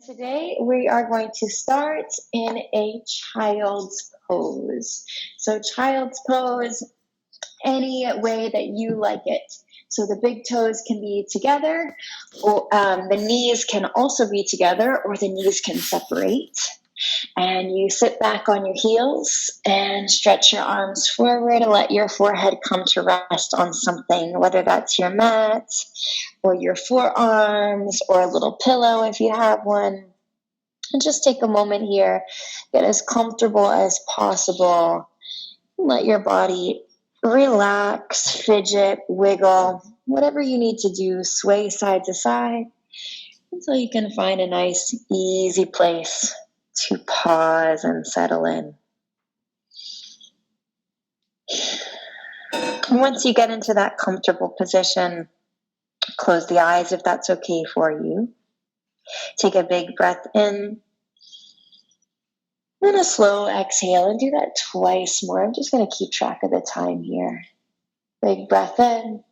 Today we are going to start in a child's pose. So child's pose, any way that you like it. So the big toes can be together, or the knees can also be together, or the knees can separate. And you sit back on your heels and stretch your arms forward and let your forehead come to rest on something, whether that's your mat or your forearms or a little pillow if you have one. And just take a moment here, get as comfortable as possible. Let your body relax, fidget, wiggle, whatever you need to do, sway side to side until you can find a nice, easy place to pause and settle in. And once you get into that comfortable position, close the eyes if that's okay for you. Take a big breath in. Then a slow exhale, and do that twice more. I'm just going to keep track of the time here. Big breath in.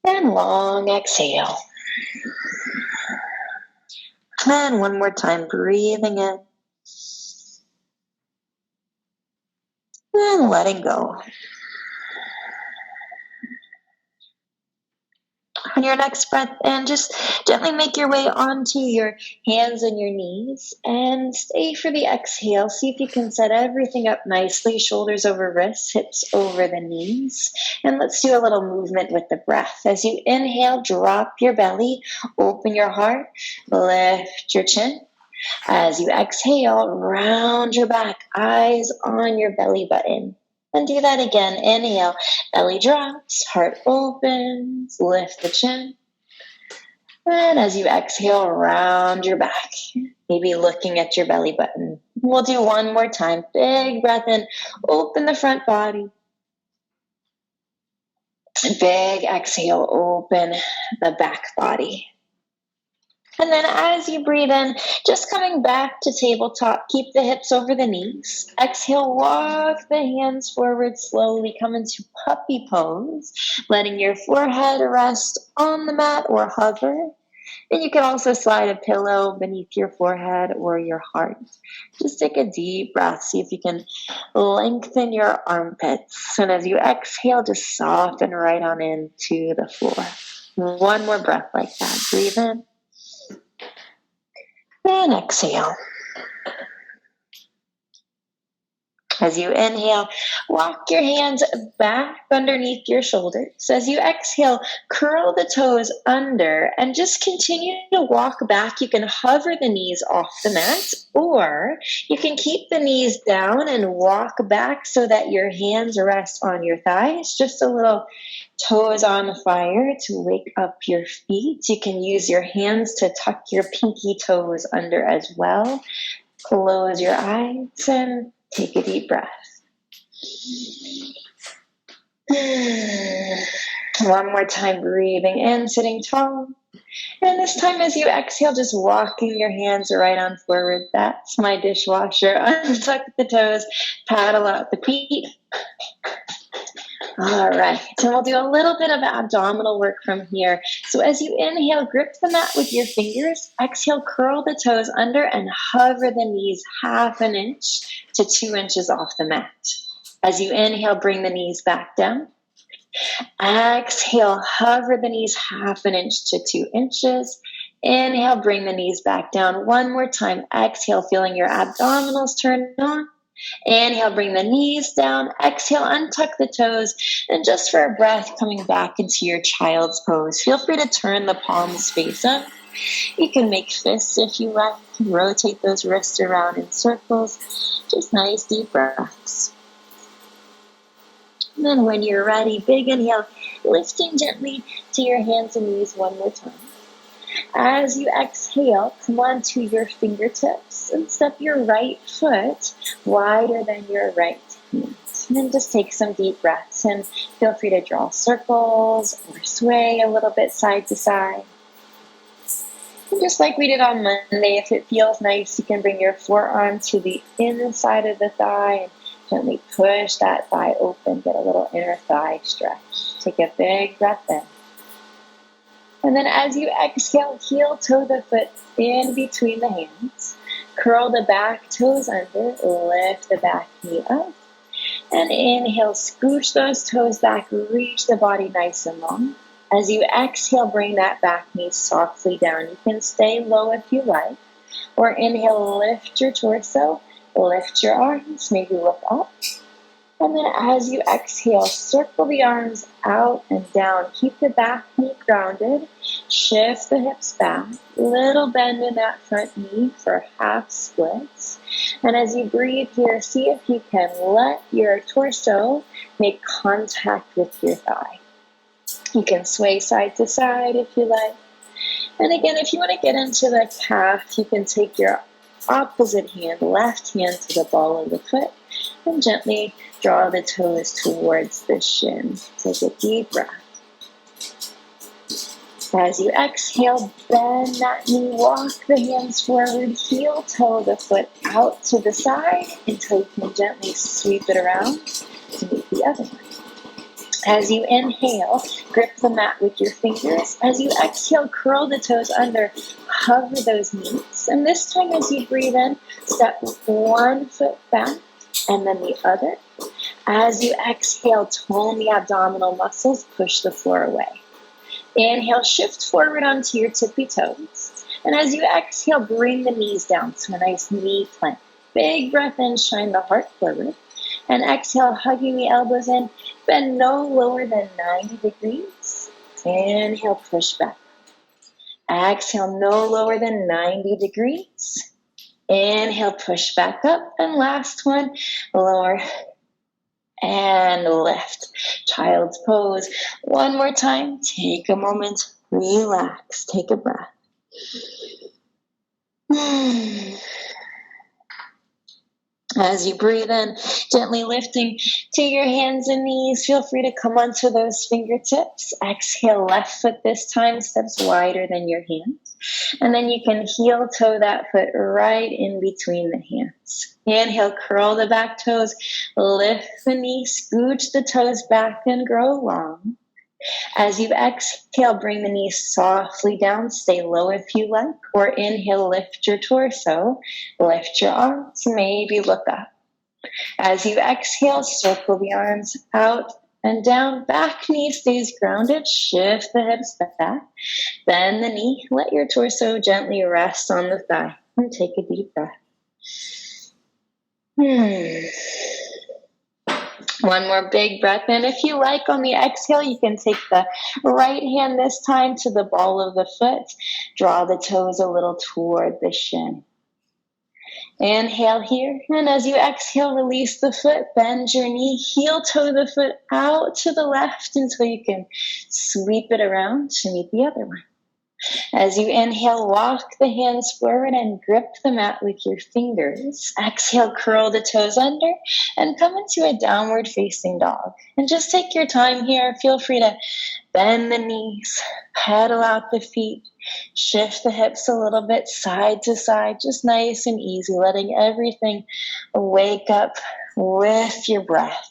And long exhale. And one more time, breathing in. And letting go. On your next breath in, just gently make your way onto your hands and your knees and stay for the exhale. See if you can set everything up nicely, shoulders over wrists, hips over the knees. And let's do a little movement with the breath. As you inhale, drop your belly, open your heart, lift your chin. As you exhale, round your back, eyes on your belly button. And do that again. Inhale, belly drops, heart opens, lift the chin. And as you exhale, round your back, maybe looking at your belly button. We'll do one more time. Big breath in, open the front body. Big exhale, open the back body. And then as you breathe in, just coming back to tabletop, keep the hips over the knees. Exhale, walk the hands forward slowly, come into puppy pose, letting your forehead rest on the mat or hover. And you can also slide a pillow beneath your forehead or your heart. Just take a deep breath, see if you can lengthen your armpits. And as you exhale, just soften right on into the floor. One more breath like that. Breathe in. And exhale. As you inhale, walk your hands back underneath your shoulders. As you exhale, curl the toes under and just continue to walk back. You can hover the knees off the mat, or you can keep the knees down and walk back so that your hands rest on your thighs. Just a little toes on fire to wake up your feet. You can use your hands to tuck your pinky toes under as well. Close your eyes and take a deep breath. One more time, breathing in, sitting tall. And this time as you exhale, just walking your hands right on forward. That's my dishwasher. Untuck the toes, paddle out the feet. All right, and we'll do a little bit of abdominal work from here. So as you inhale, grip the mat with your fingers. Exhale, curl the toes under and hover the knees 1/2 inch to 2 inches off the mat. As you inhale, bring the knees back down. Exhale, hover the knees 1/2 inch to 2 inches. Inhale, bring the knees back down. One more time. Exhale, feeling your abdominals turn on. Inhale, bring the knees down. Exhale, untuck the toes. And just for a breath, coming back into your child's pose. Feel free to turn the palms face up. You can make fists if you like. Rotate those wrists around in circles. Just nice deep breaths. And then when you're ready, big inhale, lifting gently to your hands and knees one more time. As you exhale, come onto your fingertips and step your right foot wider than your right hand. And then just take some deep breaths and feel free to draw circles or sway a little bit side to side. And just like we did on Monday, if it feels nice, you can bring your forearm to the inside of the thigh and gently push that thigh open, get a little inner thigh stretch. Take a big breath in. And then as you exhale, heel toe the foot in between the hands. Curl the back toes under, lift the back knee up. And inhale, scooch those toes back, reach the body nice and long. As you exhale, bring that back knee softly down. You can stay low if you like. Or inhale, lift your torso, lift your arms, maybe look up. And then as you exhale, circle the arms out and down. Keep the back knee grounded. Shift the hips back. Little bend in that front knee for half splits. And as you breathe here, see if you can let your torso make contact with your thigh. You can sway side to side if you like. And again, if you want to get into the calf, you can take your opposite hand, left hand, to the ball of the foot and gently draw the toes towards the shin. Take a deep breath. As you exhale, bend that knee, walk the hands forward, heel toe the foot out to the side until you can gently sweep it around to meet the other one. As you inhale, grip the mat with your fingers. As you exhale, curl the toes under, hover those knees. And this time as you breathe in, step one foot back and then the other. As you exhale, tone the abdominal muscles, push the floor away. Inhale, shift forward onto your tippy toes. And as you exhale, bring the knees down to a nice knee plank. Big breath in, shine the heart forward. And exhale, hugging the elbows in. Bend no lower than 90 degrees. Inhale, push back. Exhale, no lower than 90 degrees. Inhale, push back up. And last one, lower and lift. Child's pose. One more time. Take a moment. Relax. Take a breath. As you breathe in, gently lifting to your hands and knees, feel free to come onto those fingertips. Exhale, left foot this time, steps wider than your hands. And then you can heel toe that foot right in between the hands. Inhale, curl the back toes, lift the knee, scooch the toes back and grow long. As you exhale, bring the knees softly down. Stay low if you like. Or inhale, lift your torso. Lift your arms. Maybe look up. As you exhale, circle the arms out and down. Back knee stays grounded. Shift the hips back. Bend the knee. Let your torso gently rest on the thigh. And take a deep breath. One more big breath in. If you like, on the exhale, you can take the right hand this time to the ball of the foot. Draw the toes a little toward the shin. Inhale here. And as you exhale, release the foot. Bend your knee. Heel toe the foot out to the left until you can sweep it around to meet the other one. As you inhale, walk the hands forward and grip the mat with your fingers. Exhale, curl the toes under and come into a downward facing dog. And just take your time here. Feel free to bend the knees, pedal out the feet, shift the hips a little bit side to side, just nice and easy, letting everything wake up with your breath.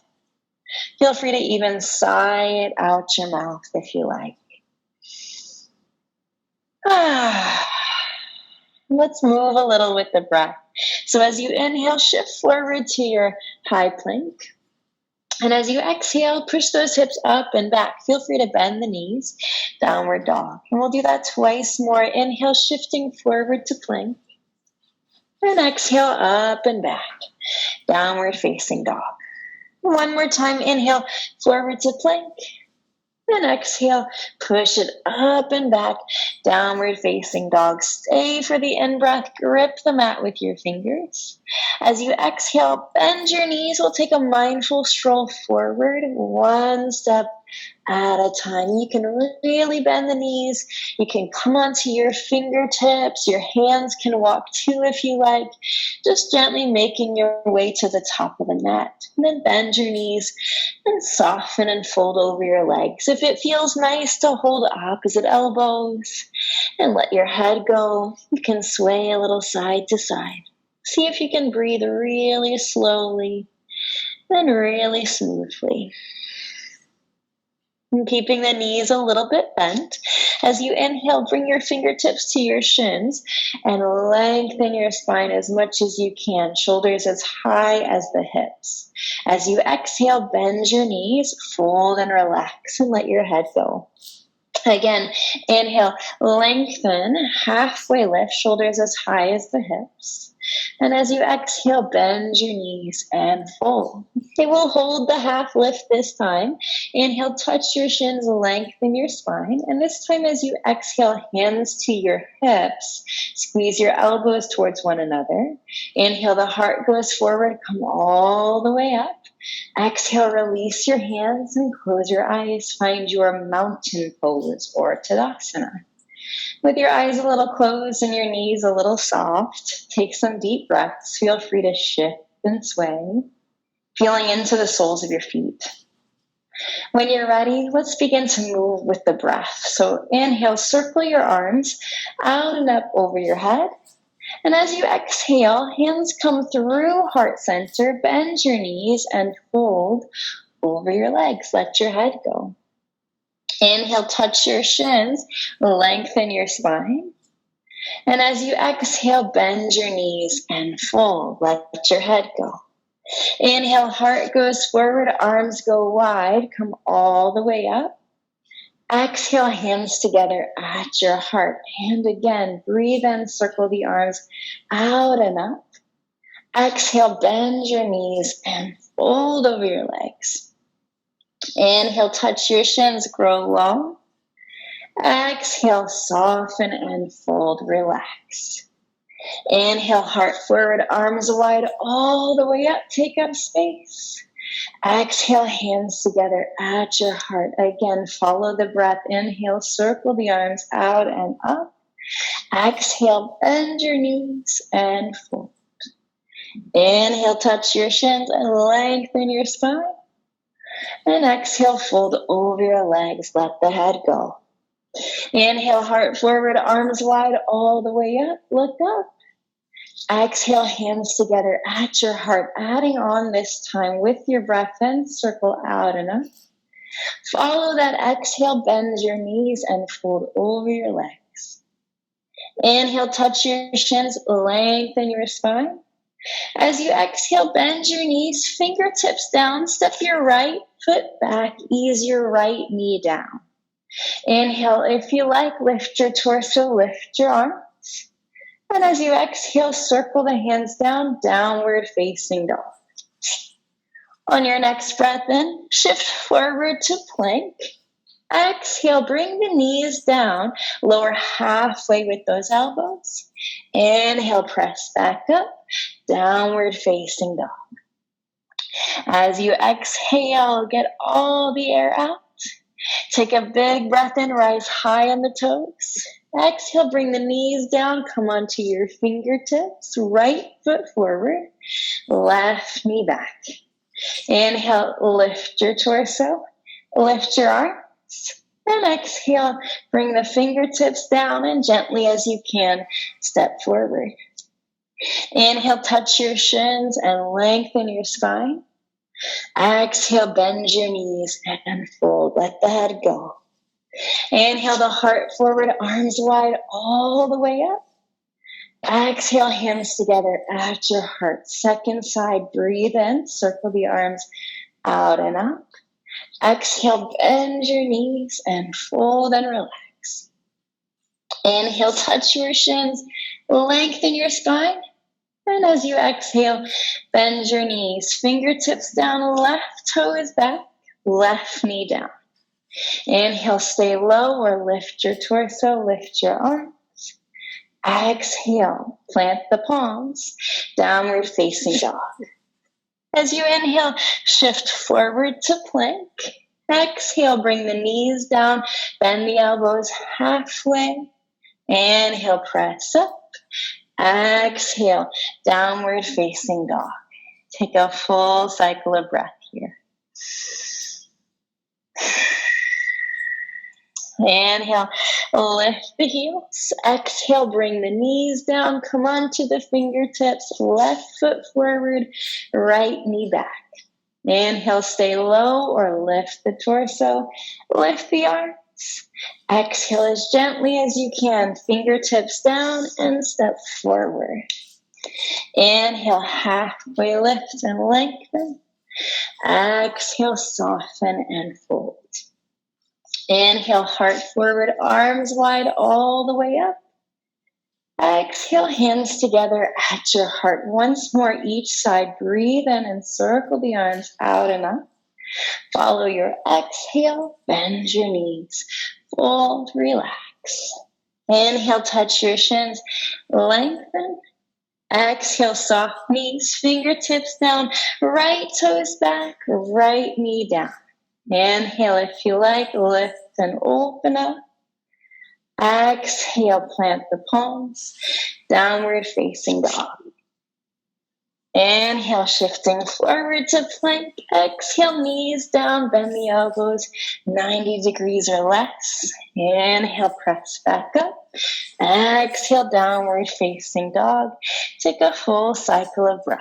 Feel free to even sigh it out your mouth if you like. Let's move a little with the breath. So as you inhale, shift forward to your high plank. And as you exhale, push those hips up and back. Feel free to bend the knees, downward dog. And we'll do that twice more. Inhale, shifting forward to plank. And exhale, up and back. Downward facing dog. One more time, inhale, forward to plank. And exhale, push it up and back, downward facing dog. Stay for the in-breath, grip the mat with your fingers. As you exhale, bend your knees. We'll take a mindful stroll forward, one step at a time. You can really bend the knees. You can come onto your fingertips. Your hands can walk too if you like. Just gently making your way to the top of the mat. And then bend your knees and soften and fold over your legs. If it feels nice to hold opposite elbows and let your head go, you can sway a little side to side. See if you can breathe really slowly and really smoothly. And keeping the knees a little bit bent. As you inhale, bring your fingertips to your shins and lengthen your spine as much as you can, shoulders as high as the hips. As you exhale, bend your knees, fold and relax, and let your head go. Again, inhale, lengthen, halfway lift, shoulders as high as the hips. And as you exhale, bend your knees and fold. Okay, we'll hold the half lift this time. Inhale, touch your shins, lengthen your spine. And this time as you exhale, hands to your hips, squeeze your elbows towards one another. Inhale, the heart goes forward, come all the way up. Exhale, release your hands and close your eyes. Find your mountain pose or Tadasana. With your eyes a little closed and your knees a little soft, take some deep breaths. Feel free to shift and sway, feeling into the soles of your feet. When you're ready, let's begin to move with the breath. So inhale, circle your arms out and up over your head. And as you exhale, hands come through heart center, bend your knees and fold over your legs. Let your head go. Inhale, touch your shins, lengthen your spine. And as you exhale, bend your knees and fold. Let your head go. Inhale, heart goes forward, arms go wide, come all the way up. Exhale, hands together at your heart. And again, breathe in, circle the arms out and up. Exhale, bend your knees and fold over your legs. Inhale, touch your shins, grow long. Exhale, soften and fold, relax. Inhale, heart forward, arms wide, all the way up, take up space. Exhale, hands together at your heart. Again, follow the breath. Inhale, circle the arms out and up. Exhale, bend your knees and fold. Inhale, touch your shins and lengthen your spine. And exhale, fold over your legs. Let the head go. Inhale, heart forward, arms wide, all the way up. Look up. Exhale, hands together at your heart, adding on this time with your breath in, circle out and up. Follow that exhale, bend your knees and fold over your legs. Inhale, touch your shins, lengthen your spine. As you exhale, bend your knees, fingertips down, step your right foot back, ease your right knee down. Inhale, if you like, lift your torso, lift your arms. And as you exhale, circle the hands down, downward facing dog. On your next breath in, shift forward to plank. Exhale, bring the knees down, lower halfway with those elbows. Inhale, press back up, downward facing dog. As you exhale, get all the air out. Take a big breath in, rise high on the toes. Exhale, bring the knees down, come onto your fingertips, right foot forward, left knee back. Inhale, lift your torso, lift your arms, and exhale, bring the fingertips down and gently as you can, step forward. Inhale, touch your shins and lengthen your spine. Exhale, bend your knees and fold. Let the head go. Inhale, the heart forward, arms wide, all the way up. Exhale, hands together at your heart. Second side, breathe in, circle the arms out and up. Exhale, bend your knees and fold and relax. Inhale, touch your shins, lengthen your spine. And as you exhale, bend your knees, fingertips down, left toe is back, left knee down. Inhale, stay low or lift your torso, lift your arms. Exhale, plant the palms, downward facing dog. As you inhale, shift forward to plank. Exhale, bring the knees down, bend the elbows halfway. Inhale, press up. Exhale, downward facing dog. Take a full cycle of breath here. Inhale, lift the heels. Exhale, bring the knees down. Come on to the fingertips. Left foot forward, right knee back. Inhale, stay low or lift the torso. Lift the arms. Exhale as gently as you can. Fingertips down and step forward. Inhale, halfway lift and lengthen. Exhale, soften and fold. Inhale, heart forward, arms wide all the way up. Exhale, hands together at your heart. Once more, each side. Breathe in and circle the arms out and up. Follow your exhale, bend your knees. Fold, relax. Inhale, touch your shins, lengthen. Exhale, soft knees, fingertips down, right toes back, right knee down. Inhale, if you like, lift and open up. Exhale, plant the palms, downward facing dog. Inhale, shifting forward to plank. Exhale, knees down, bend the elbows 90 degrees or less. Inhale, press back up. Exhale, downward facing dog. Take a full cycle of breath.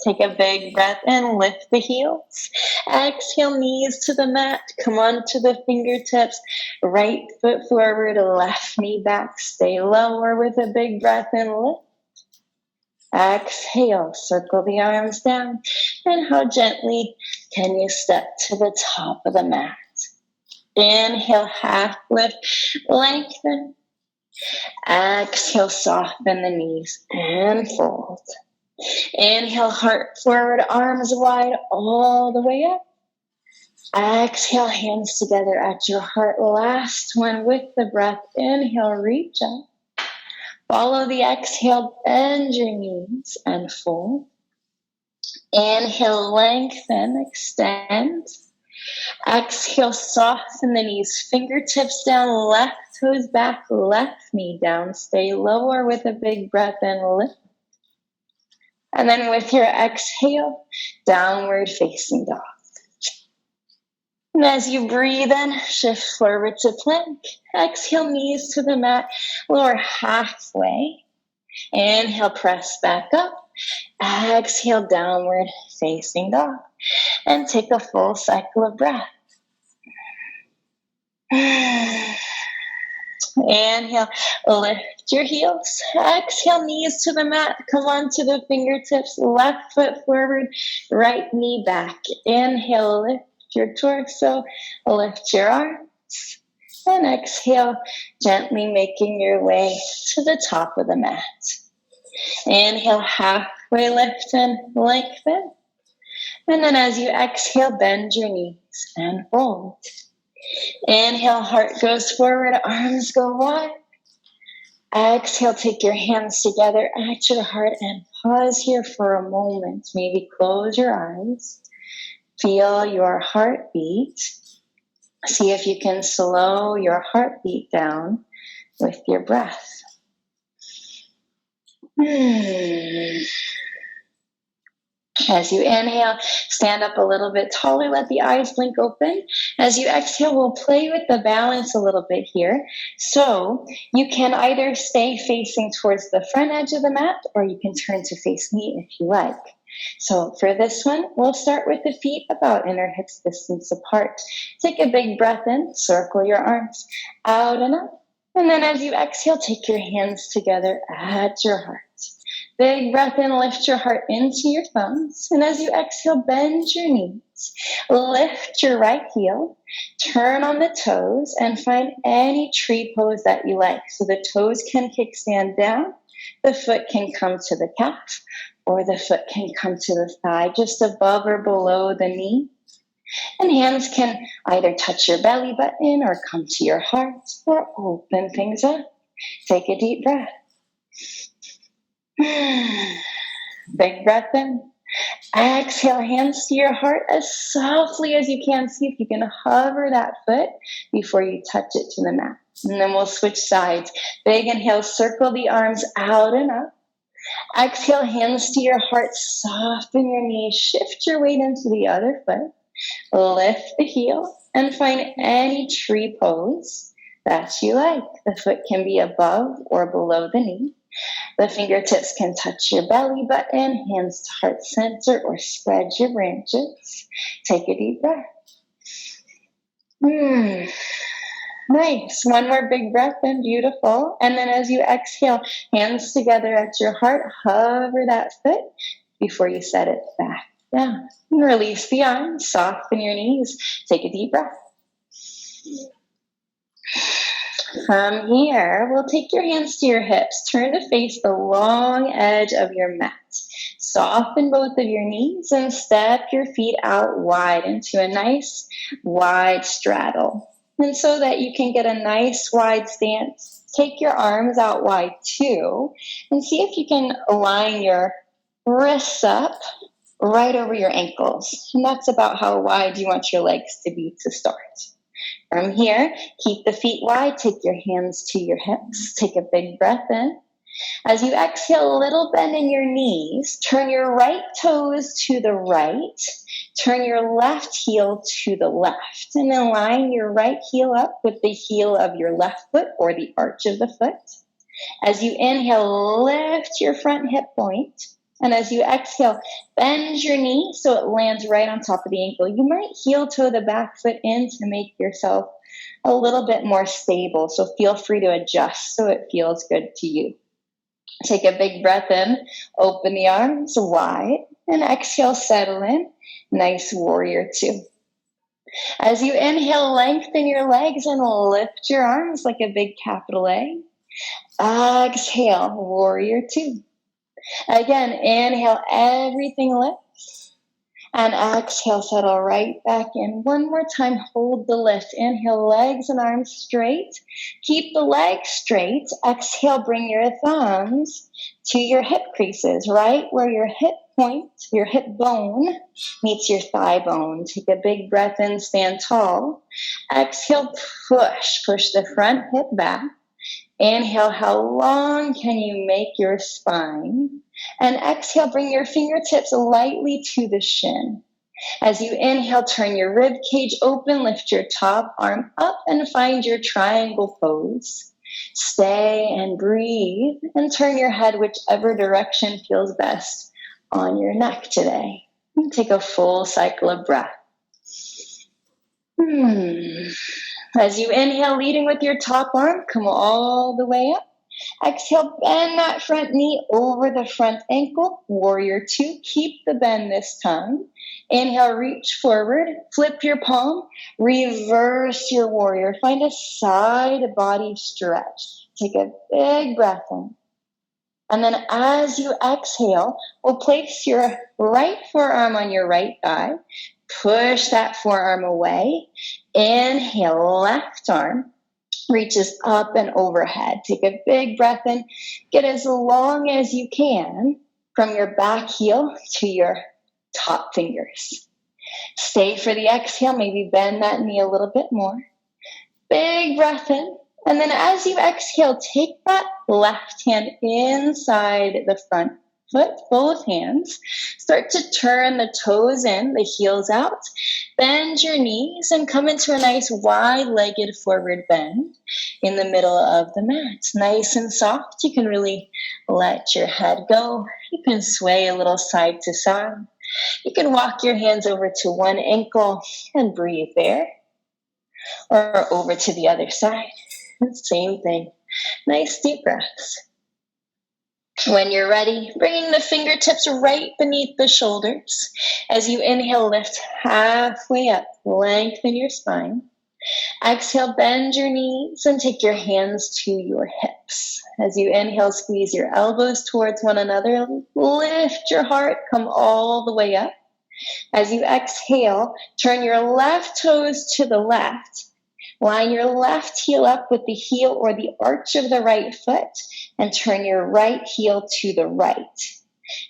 Take a big breath in, lift the heels. Exhale, knees to the mat. Come on to the fingertips. Right foot forward, left knee back. Stay lower with a big breath in, lift. Exhale, circle the arms down. And how gently can you step to the top of the mat? Inhale, half lift, lengthen. Exhale, soften the knees and fold. Inhale, heart forward, arms wide all the way up. Exhale, hands together at your heart. Last one with the breath. Inhale, reach up. Follow the exhale, bend your knees and fold. Inhale, lengthen, extend. Exhale, soften the knees, fingertips down, left toes back, left knee down. Stay lower with a big breath and lift. And then with your exhale, downward facing dog. And as you breathe in, shift forward to plank. Exhale, knees to the mat, lower halfway. Inhale, press back up. Exhale, downward facing dog. And take a full cycle of breath. Inhale, lift your heels. Exhale, knees to the mat. Come on to the fingertips. Left foot forward, right knee back. Inhale, lift your torso. Lift your arms. And exhale, gently making your way to the top of the mat. Inhale, halfway lift and lengthen. And then as you exhale, bend your knees and fold. Inhale, heart goes forward, arms go wide. Exhale, take your hands together at your heart and pause here for a moment. Maybe close your eyes. Feel your heartbeat. See if you can slow your heartbeat down with your breath. As you inhale, stand up a little bit taller, let the eyes blink open. As you exhale, we'll play with the balance a little bit here. So you can either stay facing towards the front edge of the mat, or you can turn to face me if you like. So for this one, we'll start with the feet about inner hips distance apart. Take a big breath in, circle your arms out and up. And then as you exhale, take your hands together at your heart. Big breath in, lift your heart into your thumbs. And as you exhale, bend your knees. Lift your right heel, turn on the toes, and find any tree pose that you like. So the toes can kickstand down, the foot can come to the calf, or the foot can come to the thigh, just above or below the knee. And hands can either touch your belly button or come to your heart, or open things up. Take a deep breath. Big breath in. Exhale, hands to your heart as softly as you can. See if you can hover that foot before you touch it to the mat. And then we'll switch sides. Big inhale, circle the arms out and up. Exhale, hands to your heart, soften your knees, shift your weight into the other foot. Lift the heel and find any tree pose that you like. The foot can be above or below the knee. The fingertips can touch your belly button, hands to heart center, or spread your branches. Take a deep breath. Nice. One more big breath in. Beautiful. And then as you exhale, hands together at your heart, hover that foot before you set it back down. Release the arms, soften your knees. Take a deep breath. From here, we'll take your hands to your hips. Turn to face the long edge of your mat. Soften both of your knees and step your feet out wide into a nice wide straddle. And so that you can get a nice wide stance, take your arms out wide too, and see if you can align your wrists up right over your ankles. And that's about how wide you want your legs to be to start. From here, keep the feet wide, take your hands to your hips, take a big breath in. As you exhale, a little bend in your knees, turn your right toes to the right, turn your left heel to the left, and then line your right heel up with the heel of your left foot or the arch of the foot. As you inhale, lift your front hip point, and as you exhale, bend your knee so it lands right on top of the ankle. You might heel toe the back foot in to make yourself a little bit more stable, so feel free to adjust so it feels good to you. Take a big breath in, open the arms wide, and exhale, settle in. Nice warrior two. As you inhale, lengthen your legs and lift your arms like a big capital A. Exhale, warrior two. Again, inhale, everything lifts. And exhale, settle right back in. One more time, hold the lift. Inhale, legs and arms straight. Keep the legs straight. Exhale, bring your thumbs to your hip creases, right where your hip point, your hip bone meets your thigh bone. Take a big breath in, stand tall. Exhale, push the front hip back. Inhale, how long can you make your spine? And exhale, bring your fingertips lightly to the shin. As you inhale, turn your rib cage open, lift your top arm up and find your triangle pose. Stay and breathe and turn your head whichever direction feels best on your neck today. And take a full cycle of breath. As you inhale, leading with your top arm, come all the way up. Exhale, bend that front knee over the front ankle. Warrior two, keep the bend this time. Inhale, reach forward, flip your palm, reverse your warrior. Find a side body stretch. Take a big breath in. And then as you exhale, we'll place your right forearm on your right thigh. Push that forearm away. Inhale, left arm reaches up and overhead. Take a big breath in. Get as long as you can from your back heel to your top fingers. Stay for the exhale. Maybe bend that knee a little bit more. Big breath in. And then as you exhale, take that left hand inside the front foot, both hands. Start to turn the toes in, the heels out. Bend your knees and come into a nice wide-legged forward bend in the middle of the mat. Nice and soft. You can really let your head go. You can sway a little side to side. You can walk your hands over to one ankle and breathe there. Or over to the other side. Same thing. Nice deep breaths. When you're ready, bringing the fingertips right beneath the shoulders. As you inhale, lift halfway up, lengthen your spine. Exhale, bend your knees and take your hands to your hips. As you inhale, squeeze your elbows towards one another. Lift your heart, come all the way up. As you exhale, turn your left toes to the left. Line your left heel up with the heel or the arch of the right foot and turn your right heel to the right.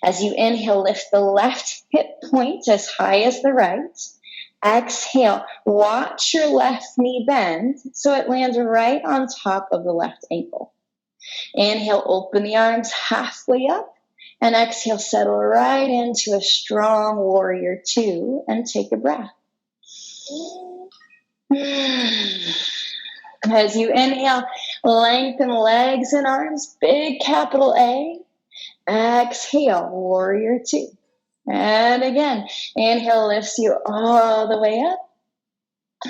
As you inhale, lift the left hip point as high as the right. Exhale, watch your left knee bend so it lands right on top of the left ankle. Inhale, open the arms halfway up and exhale, settle right into a strong warrior two and take a breath. As you inhale, Lengthen legs and arms, big capital A. Exhale, warrior two. And again, inhale lifts you all the way up.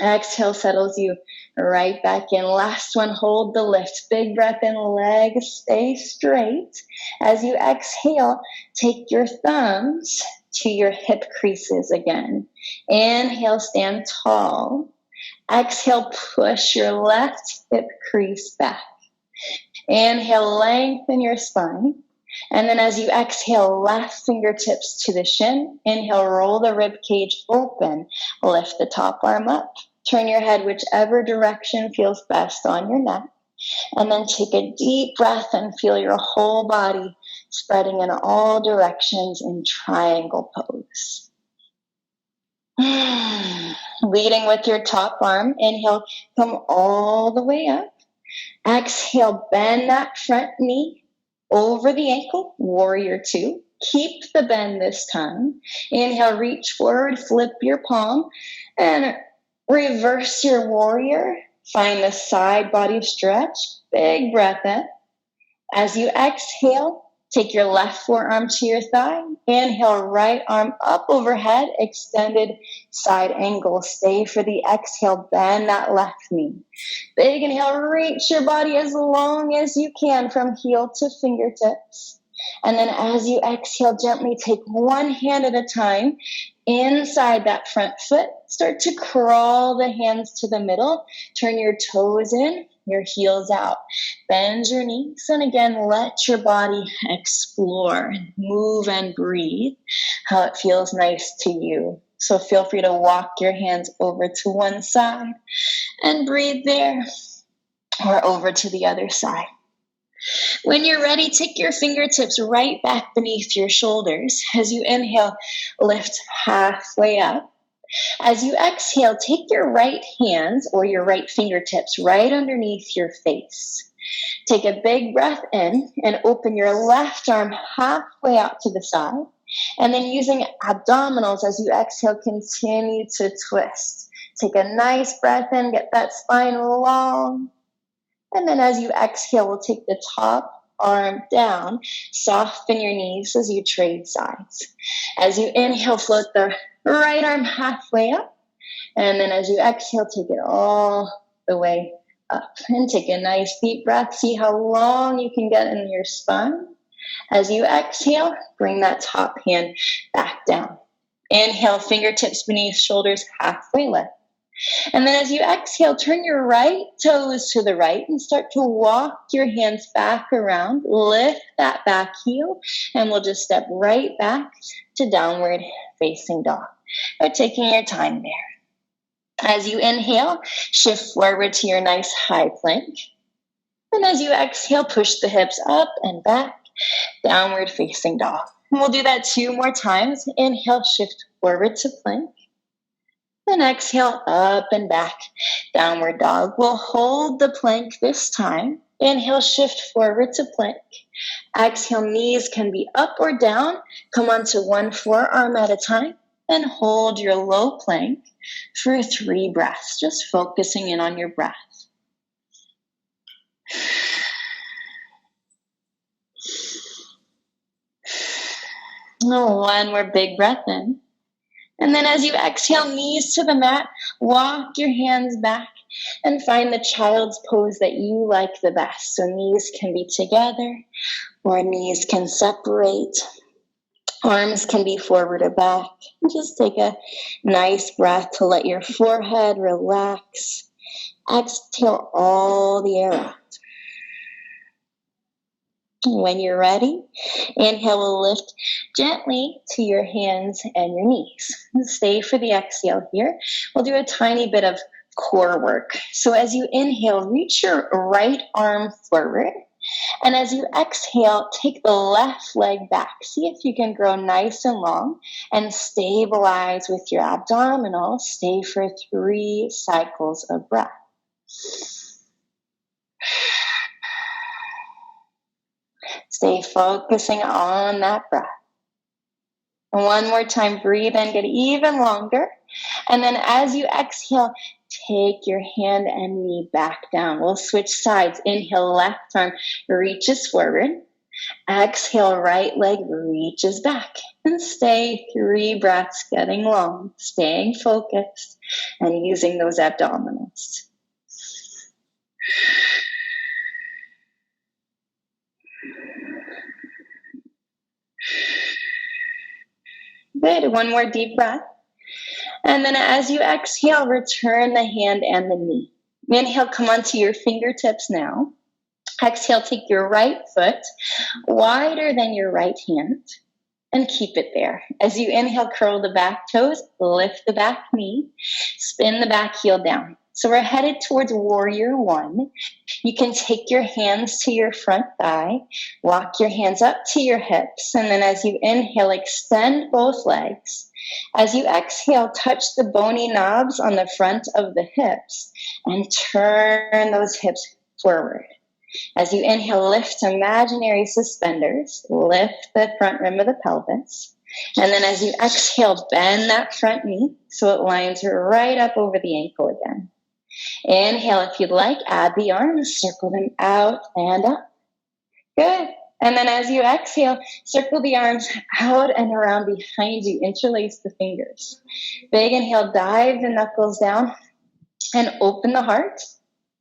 Exhale settles you right back in. Last one, hold the lift. Big breath in, legs stay straight. As you exhale, take your thumbs to your hip creases again. Inhale, stand tall. Exhale, push your left hip crease back. Inhale, lengthen your spine. And then as you exhale, left fingertips to the shin. Inhale, roll the rib cage open. Lift the top arm up. Turn your head whichever direction feels best on your neck. And then take a deep breath and feel your whole body spreading in all directions in triangle pose. Leading with your top arm. Inhale, come all the way up. Exhale, bend that front knee over the ankle, warrior two. Keep the bend this time. Inhale, reach forward, flip your palm, and reverse your warrior. Find the side body stretch. Big breath in. As you exhale, take your left forearm to your thigh. Inhale, right arm up overhead, extended side angle. Stay for the exhale, bend that left knee. Big inhale, reach your body as long as you can from heel to fingertips. And then as you exhale, gently take one hand at a time inside that front foot. Start to crawl the hands to the middle. Turn your toes in, your heels out. Bend your knees, and again, let your body explore, move and breathe how it feels nice to you. So feel free to walk your hands over to one side and breathe there, or over to the other side. When you're ready, take your fingertips right back beneath your shoulders. As you inhale, lift halfway up. As you exhale, take your right hands or your right fingertips right underneath your face. Take a big breath in and open your left arm halfway out to the side. And then using abdominals as you exhale, continue to twist. Take a nice breath in, get that spine long. And then as you exhale, we'll take the top arm down. Soften your knees as you trade sides. As you inhale, float the right arm halfway up. And then as you exhale, take it all the way up. And take a nice deep breath. See how long you can get in your spine. As you exhale, bring that top hand back down. Inhale, fingertips beneath shoulders, halfway lift. And then as you exhale, turn your right toes to the right and start to walk your hands back around. Lift that back heel, and we'll just step right back to downward facing dog. Or taking your time there. As you inhale, shift forward to your nice high plank. And as you exhale, push the hips up and back, downward facing dog. And we'll do that 2 more times. Inhale, shift forward to plank. And exhale, up and back, downward dog. We'll hold the plank this time. Inhale, shift forward to plank. Exhale, knees can be up or down. Come onto one forearm at a time. And hold your low plank for 3 breaths, just focusing in on your breath. One more big breath in. And then as you exhale, knees to the mat, walk your hands back and find the child's pose that you like the best. So knees can be together or knees can separate. Arms can be forward or back. And just take a nice breath to let your forehead relax. Exhale all the air out. When you're ready, inhale will lift gently to your hands and your knees. Stay for the exhale here. We'll do a tiny bit of core work. So as you inhale, reach your right arm forward. And as you exhale, take the left leg back. See if you can grow nice and long and stabilize with your abdominals. Stay for 3 cycles of breath. Stay focusing on that breath. And one more time, breathe in, get even longer. And then as you exhale, take your hand and knee back down. We'll switch sides. Inhale, left arm reaches forward. Exhale, right leg reaches back. And stay 3 breaths, getting long, staying focused, and using those abdominals. Good. One more deep breath. And then as you exhale, return the hand and the knee. Inhale, come onto your fingertips now. Exhale, take your right foot wider than your right hand and keep it there. As you inhale, curl the back toes, lift the back knee, spin the back heel down. So we're headed towards warrior one. You can take your hands to your front thigh, walk your hands up to your hips, and then as you inhale, extend both legs. As you exhale, touch the bony knobs on the front of the hips and turn those hips forward. As you inhale, lift imaginary suspenders, lift the front rim of the pelvis. And then as you exhale, bend that front knee so it lines right up over the ankle again. Inhale, if you'd like, add the arms, circle them out and up. Good. And then as you exhale, circle the arms out and around behind you, interlace the fingers. Big inhale, dive the knuckles down and open the heart.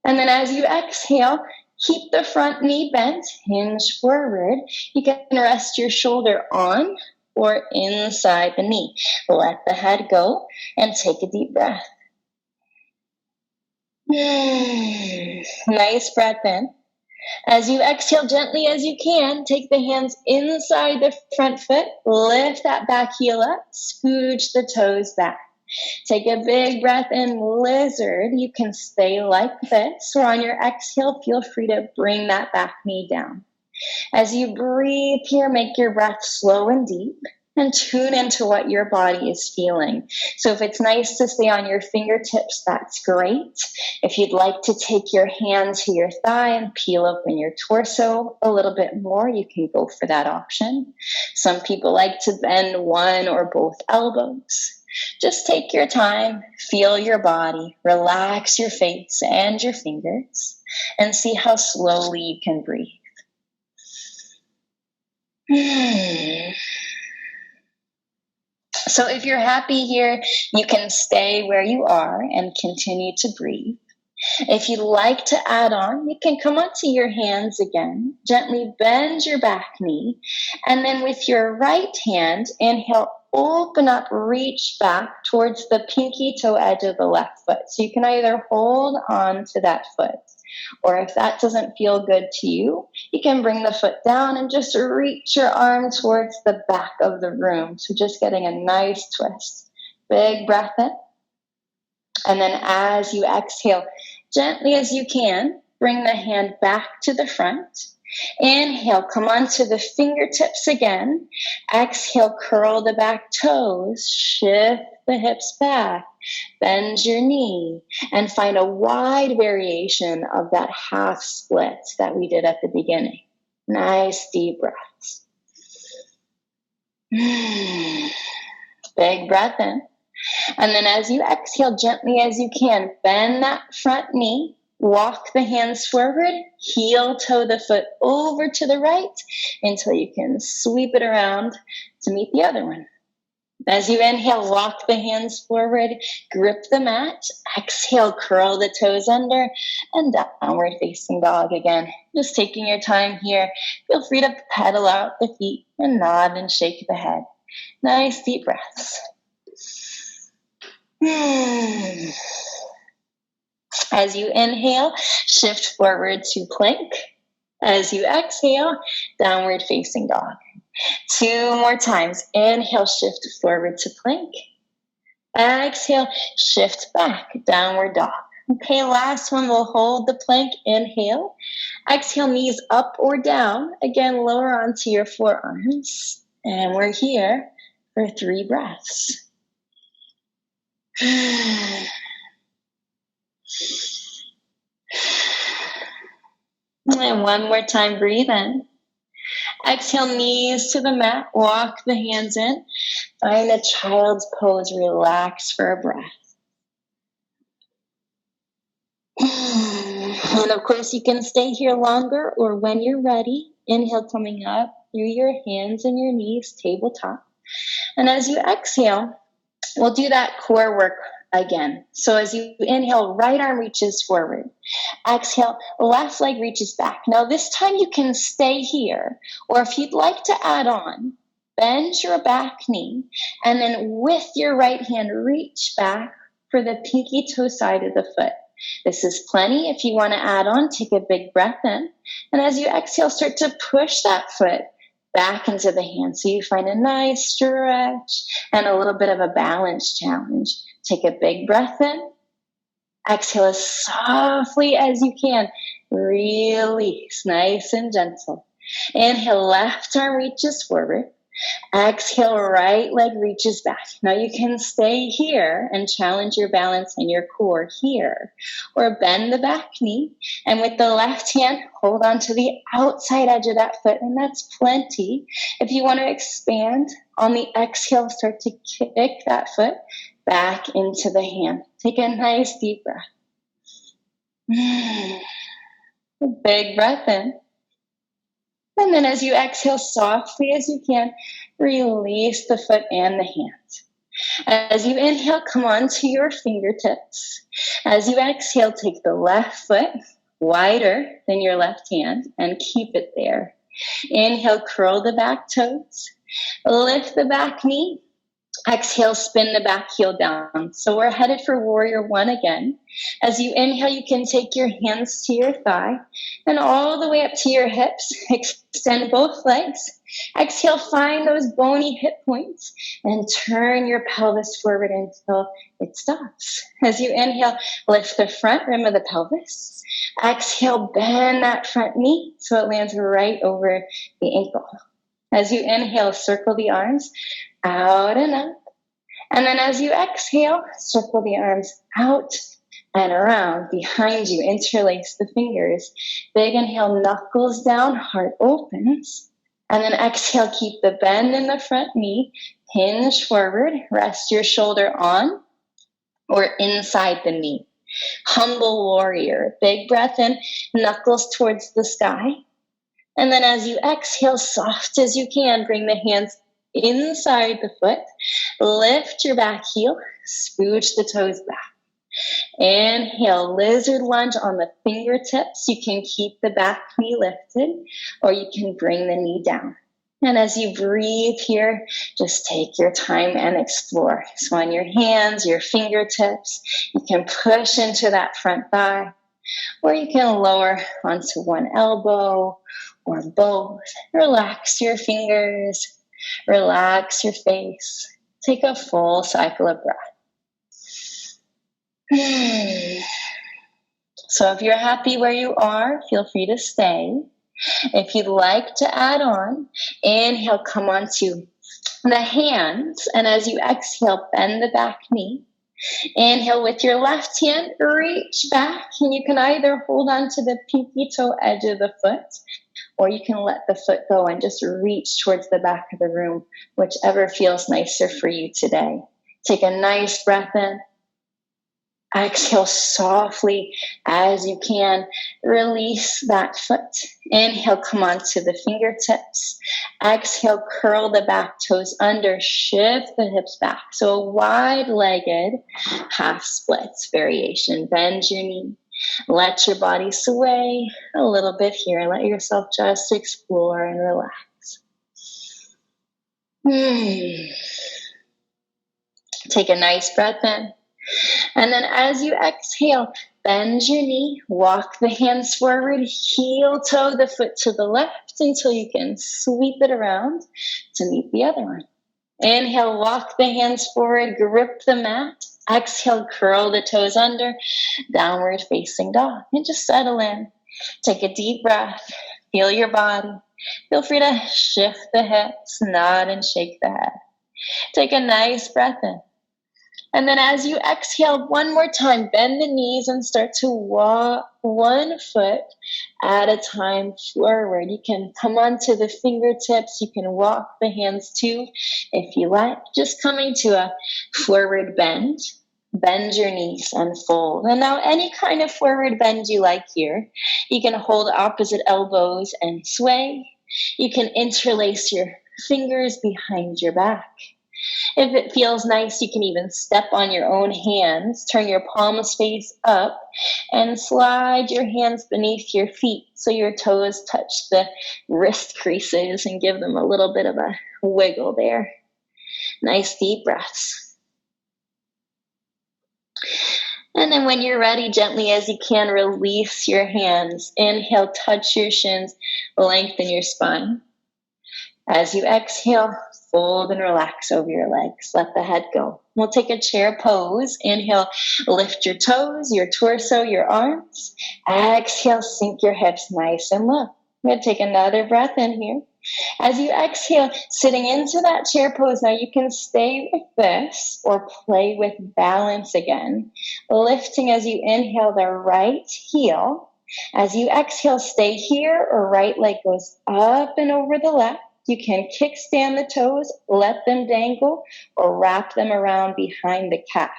And then as you exhale, keep the front knee bent, hinge forward. You can rest your shoulder on or inside the knee. Let the head go and take a deep breath. Nice breath in. As you exhale gently as you can, take the hands inside the front foot, lift that back heel up, scooch the toes back. Take a big breath in, lizard. You can stay like this, or on your exhale, feel free to bring that back knee down. As you breathe here, make your breath slow and deep, and tune into what your body is feeling. So if it's nice to stay on your fingertips, that's great. If you'd like to take your hand to your thigh and peel open your torso a little bit more, you can go for that option. Some people like to bend one or both elbows. Just take your time, feel your body, relax your face and your fingers, and see how slowly you can breathe. So if you're happy here, you can stay where you are and continue to breathe. If you'd like to add on, you can come onto your hands again, gently bend your back knee, and then with your right hand, inhale, open up, reach back towards the pinky toe edge of the left foot. So you can either hold on to that foot, or if that doesn't feel good to you, you can bring the foot down and just reach your arm towards the back of the room. So just getting a nice twist. Big breath in. And then as you exhale, gently as you can, bring the hand back to the front. Inhale, come onto the fingertips again. Exhale, curl the back toes, shift the hips back, bend your knee, and find a wide variation of that half split that we did at the beginning. Nice deep breaths. Big breath in. And then as you exhale, gently as you can, bend that front knee, walk the hands forward, heel toe the foot over to the right until you can sweep it around to meet the other one. As you inhale, walk the hands forward, grip the mat, exhale, curl the toes under, and downward facing dog again. Just taking your time here. Feel free to pedal out the feet and nod and shake the head. Nice deep breaths. As you inhale, shift forward to plank. As you exhale, downward facing dog. 2 more times. Inhale, shift forward to plank. Exhale, shift back, downward dog. Okay, last one, we'll hold the plank. Inhale. Exhale, knees up or down. Again, lower onto your forearms. And we're here for 3 breaths. And one more time, breathe in. Exhale, knees to the mat, walk the hands in. Find a child's pose, relax for a breath. And of course, you can stay here longer, or when you're ready, inhale coming up through your hands and your knees, tabletop. And as you exhale, we'll do that core work again. So as you inhale, right arm reaches forward. Exhale, left leg reaches back. Now this time you can stay here, or if you'd like to add on, bend your back knee, and then with your right hand, reach back for the pinky toe side of the foot. This is plenty. If you want to add on, take a big breath in. And as you exhale, start to push that foot back into the hand. So you find a nice stretch and a little bit of a balance challenge. Take a big breath in. Exhale as softly as you can. Release, nice and gentle. Inhale, left arm reaches forward. Exhale, right leg reaches back. Now you can stay here and challenge your balance and your core here, or bend the back knee, and with the left hand, hold on to the outside edge of that foot, and that's plenty. If you want to expand, on the exhale, start to kick that foot back into the hand. Take a nice deep breath. A big breath in. And then as you exhale softly as you can, release the foot and the hand. As you inhale, come onto your fingertips. As you exhale, take the left foot wider than your left hand and keep it there. Inhale, curl the back toes. Lift the back knee. Exhale, spin the back heel down. So we're headed for warrior one again. As you inhale, you can take your hands to your thigh and all the way up to your hips. Extend both legs. Exhale, find those bony hip points and turn your pelvis forward until it stops. As you inhale, lift the front rim of the pelvis. Exhale, bend that front knee so it lands right over the ankle. As you inhale, circle the arms out and up. And then as you exhale, circle the arms out and around behind you. Interlace the fingers. Big inhale, knuckles down, heart opens. And then exhale, keep the bend in the front knee. Hinge forward. Rest your shoulder on or inside the knee. Humble warrior. Big breath in, knuckles towards the sky. And then as you exhale, soft as you can, bring the hands inside the foot. Lift your back heel, scooch the toes back. Inhale, lizard lunge on the fingertips. You can keep the back knee lifted, or you can bring the knee down. And as you breathe here, just take your time and explore. So on your hands, your fingertips, you can push into that front thigh, or you can lower onto one elbow or both. Relax your fingers. Relax your face. Take a full cycle of breath. So if you're happy where you are, feel free to stay. If you'd like to add on, inhale, come onto the hands. And as you exhale, bend the back knee. Inhale with your left hand, reach back. And you can either hold on to the pinky toe edge of the foot, or you can let the foot go and just reach towards the back of the room, whichever feels nicer for you today. Take a nice breath in. Exhale softly as you can. Release that foot. Inhale, come onto the fingertips. Exhale, curl the back toes under. Shift the hips back. So a wide-legged half splits variation. Bend your knee. Let your body sway a little bit here. Let yourself just explore and relax. Take a nice breath in. And then as you exhale, bend your knee, walk the hands forward, heel toe the foot to the left until you can sweep it around to meet the other one. Inhale, walk the hands forward, grip the mat. Exhale, curl the toes under, downward facing dog. And just settle in. Take a deep breath. Feel your body. Feel free to shift the hips, nod and shake the head. Take a nice breath in. And then as you exhale one more time, bend the knees and start to walk one foot at a time forward. You can come onto the fingertips. You can walk the hands too if you like. Just coming to a forward bend. Bend your knees and fold. And now any kind of forward bend you like here. You can hold opposite elbows and sway. You can interlace your fingers behind your back. If it feels nice, you can even step on your own hands, turn your palms face up, and slide your hands beneath your feet so your toes touch the wrist creases and give them a little bit of a wiggle there. Nice deep breaths. And then when you're ready, gently as you can, release your hands. Inhale, touch your shins, lengthen your spine. As you exhale, fold and relax over your legs. Let the head go. We'll take a chair pose. Inhale, lift your toes, your torso, your arms. Exhale, sink your hips nice and low. We're going to take another breath in here. As you exhale, sitting into that chair pose, now you can stay with this or play with balance again. Lifting as you inhale the right heel. As you exhale, stay here or right leg goes up and over the left. You can kickstand the toes, let them dangle, or wrap them around behind the calf.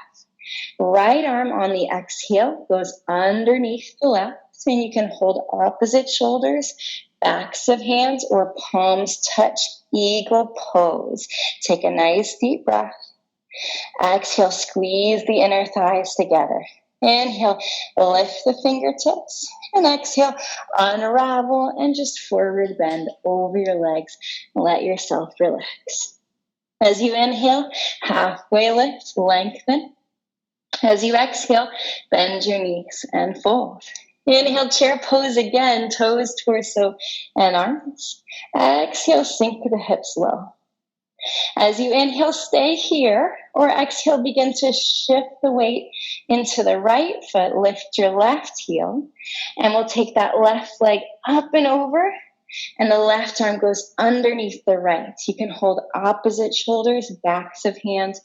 Right arm on the exhale goes underneath the left, and you can hold opposite shoulders, backs of hands, or palms touch, eagle pose. Take a nice deep breath. Exhale, squeeze the inner thighs together. Inhale, lift the fingertips. And exhale, unravel and just forward bend over your legs. Let yourself relax. As you inhale, halfway lift, lengthen. As you exhale, bend your knees and fold. Inhale, chair pose again, toes, torso, and arms. Exhale, sink the hips low. As you inhale, stay here, or exhale, begin to shift the weight into the right foot, lift your left heel, and we'll take that left leg up and over, and the left arm goes underneath the right. You can hold opposite shoulders, backs of hands,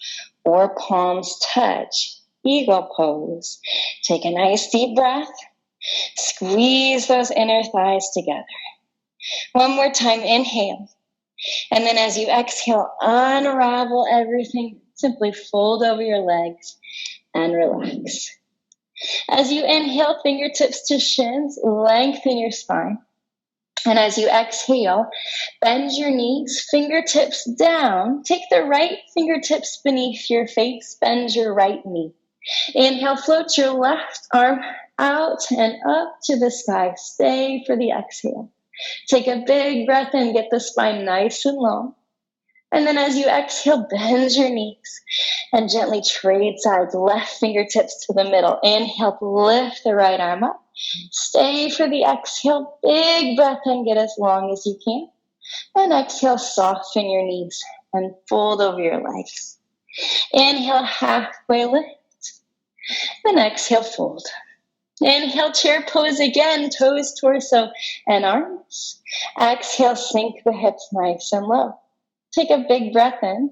or palms touch. Eagle pose. Take a nice deep breath. Squeeze those inner thighs together. One more time, inhale. And then as you exhale, unravel everything. Simply fold over your legs and relax. As you inhale, fingertips to shins, lengthen your spine. And as you exhale, bend your knees, fingertips down. Take the right fingertips beneath your face, bend your right knee. Inhale, float your left arm out and up to the sky. Stay for the exhale. Take a big breath in, get the spine nice and long. And then as you exhale, bend your knees and gently trade sides, left fingertips to the middle. Inhale, lift the right arm up. Stay for the exhale, big breath in, get as long as you can. And exhale, soften your knees and fold over your legs. Inhale, halfway lift. Then exhale, fold. Inhale, chair pose again, toes, torso, and arms. Exhale, sink the hips nice and low. Take a big breath in.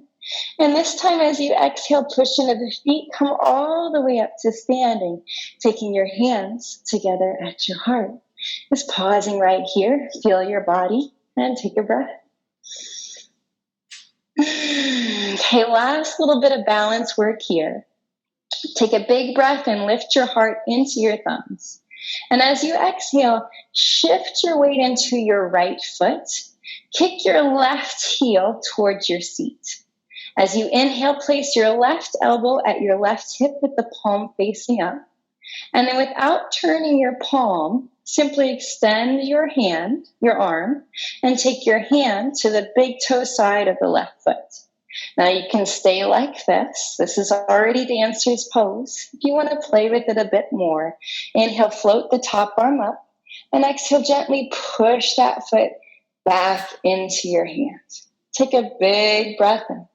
And this time as you exhale, push into the feet, come all the way up to standing, taking your hands together at your heart. Just pausing right here, feel your body, and take a breath. Okay, last little bit of balance work here. Take a big breath and lift your heart into your thumbs. And as you exhale, shift your weight into your right foot. Kick your left heel towards your seat. As you inhale, place your left elbow at your left hip with the palm facing up. And then without turning your palm, simply extend your hand, your arm, and take your hand to the big toe side of the left foot. Now you can stay like this. This is already dancer's pose. If you want to play with it a bit more, inhale, float the top arm up, and exhale, gently push that foot back into your hands. Take a big breath in.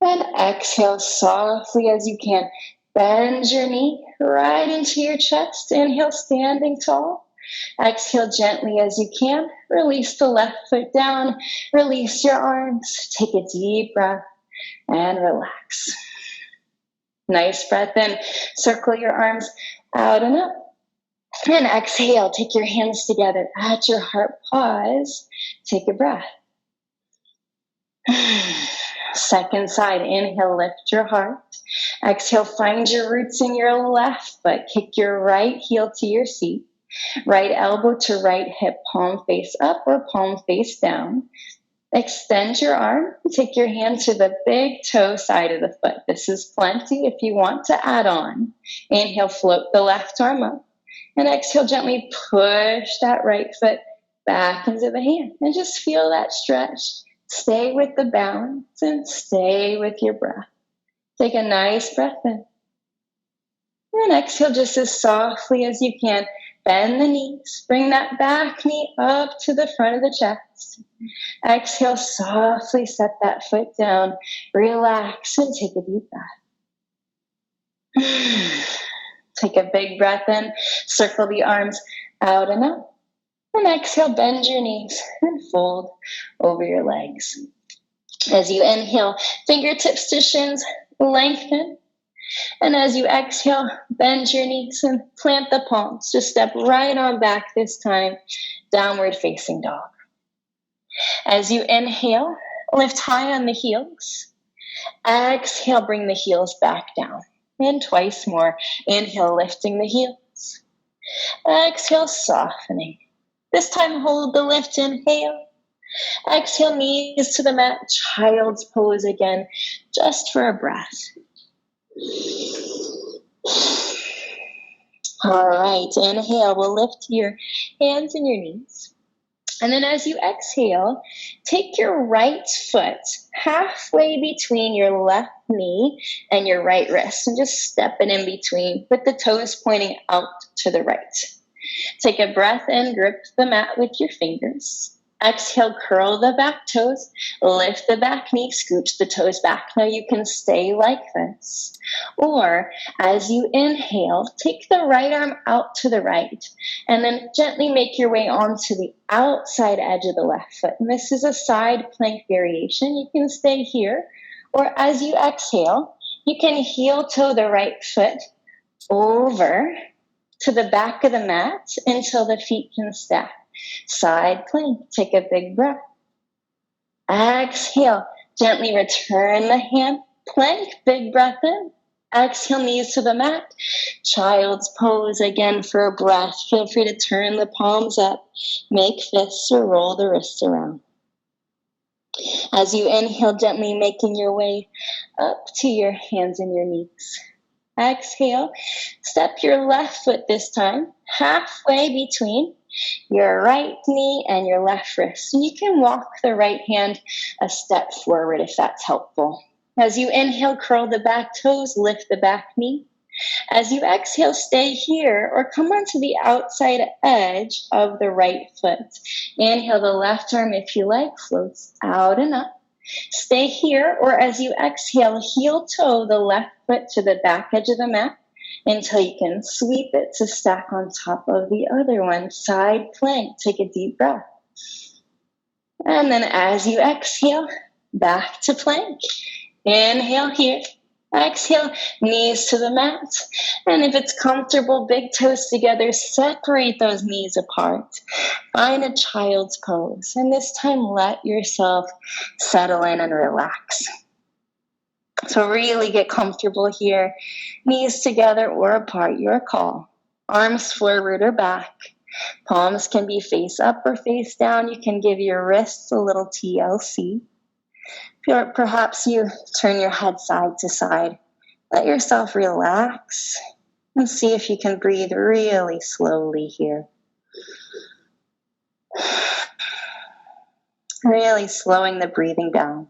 And exhale softly as you can. Bend your knee right into your chest. Inhale, standing tall. Exhale gently as you can. Release the left foot down. Release your arms. Take a deep breath and relax. Nice breath in. Circle your arms out and up. And exhale. Take your hands together at your heart. Pause. Take a breath. Second side. Inhale, lift your heart. Exhale, find your roots in your left foot. Kick your right heel to your seat. Right elbow to right hip, palm face up or palm face down. Extend your arm. Take your hand to the big toe side of the foot. This is plenty if you want to add on. Inhale, float the left arm up. And exhale, gently push that right foot back into the hand. And just feel that stretch. Stay with the balance and stay with your breath. Take a nice breath in. And exhale just as softly as you can. Bend the knees. Bring that back knee up to the front of the chest. Exhale, softly set that foot down. Relax and take a deep breath. Take a big breath in. Circle the arms out and up. And exhale, bend your knees and fold over your legs. As you inhale, fingertips to shins, lengthen. And as you exhale, bend your knees and plant the palms. Just step right on back this time, downward facing dog. As you inhale, lift high on the heels. Exhale, bring the heels back down. And twice more. Inhale, lifting the heels. Exhale, softening. This time, hold the lift. Inhale. Exhale, knees to the mat. Child's pose again, just for a breath. All right, inhale. We'll lift your hands and your knees. And then as you exhale, take your right foot halfway between your left knee and your right wrist and just step it in between with the toes pointing out to the right. Take a breath in, grip the mat with your fingers. Exhale, curl the back toes, lift the back knee, scooch the toes back. Now you can stay like this. Or as you inhale, take the right arm out to the right and then gently make your way onto the outside edge of the left foot. And this is a side plank variation. You can stay here. Or as you exhale, you can heel toe the right foot over to the back of the mat until the feet can stack. Side plank. Take a big breath. Exhale. Gently return the hand. Plank. Big breath in. Exhale, knees to the mat. Child's pose again for a breath. Feel free to turn the palms up. Make fists or roll the wrists around. As you inhale, gently making your way up to your hands and your knees. Exhale. Step your left foot this time halfway between your right knee and your left wrist. And you can walk the right hand a step forward if that's helpful. As you inhale, curl the back toes, lift the back knee. As you exhale, stay here or come onto the outside edge of the right foot. Inhale, the left arm, if you like, floats out and up. Stay here, or as you exhale, heel toe the left foot to the back edge of the mat until you can sweep it to stack on top of the other one. Side plank. Take a deep breath. And then as you exhale, back to plank. Inhale here. Exhale, knees to the mat. And if it's comfortable, big toes together, separate those knees apart. Find a child's pose. And this time, let yourself settle in and relax. So really get comfortable here. Knees together or apart, your call. Arms forward or back. Palms can be face up or face down. You can give your wrists a little TLC. Perhaps you turn your head side to side. Let yourself relax and see if you can breathe really slowly here. Really slowing the breathing down.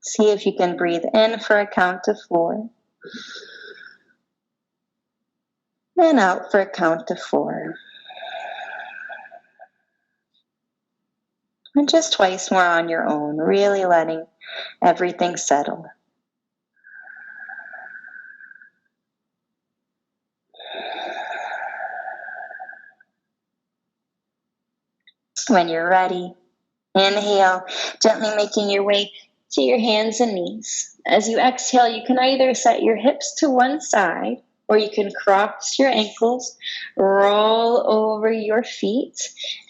See if you can breathe in for a count of 4. And out for a count of 4. And just twice more on your own, really letting everything settle. When you're ready, inhale, gently making your way to your hands and knees. As you exhale, you can either set your hips to one side or you can cross your ankles, roll over your feet,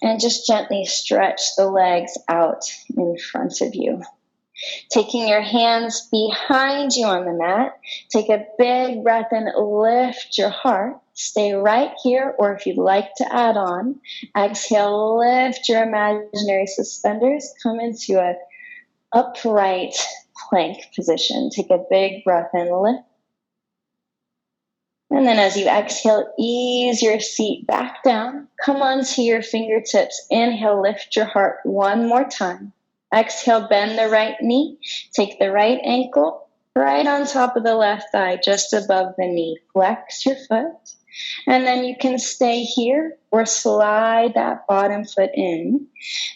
and just gently stretch the legs out in front of you. Taking your hands behind you on the mat, take a big breath and lift your heart. Stay right here, or if you'd like to add on, exhale, lift your imaginary suspenders, come into an upright plank position. Take a big breath and lift. And then as you exhale, ease your seat back down. Come onto your fingertips. Inhale, lift your heart one more time. Exhale, bend the right knee. Take the right ankle right on top of the left thigh, just above the knee. Flex your foot. And then you can stay here or slide that bottom foot in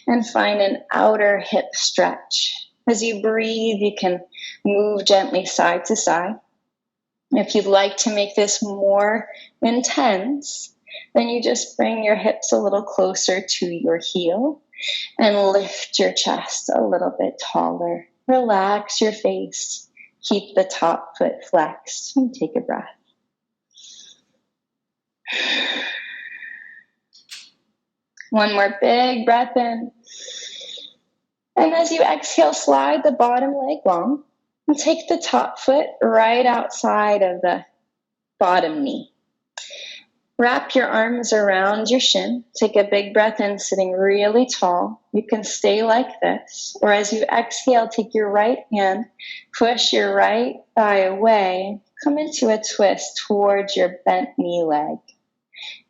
and find an outer hip stretch. As you breathe, you can move gently side to side. If you'd like to make this more intense, then you just bring your hips a little closer to your heel and lift your chest a little bit taller. Relax your face. Keep the top foot flexed and take a breath. One more big breath in. And as you exhale, slide the bottom leg long and take the top foot right outside of the bottom knee. Wrap your arms around your shin. Take a big breath in, sitting really tall. You can stay like this. Or as you exhale, take your right hand, push your right thigh away, come into a twist towards your bent knee leg.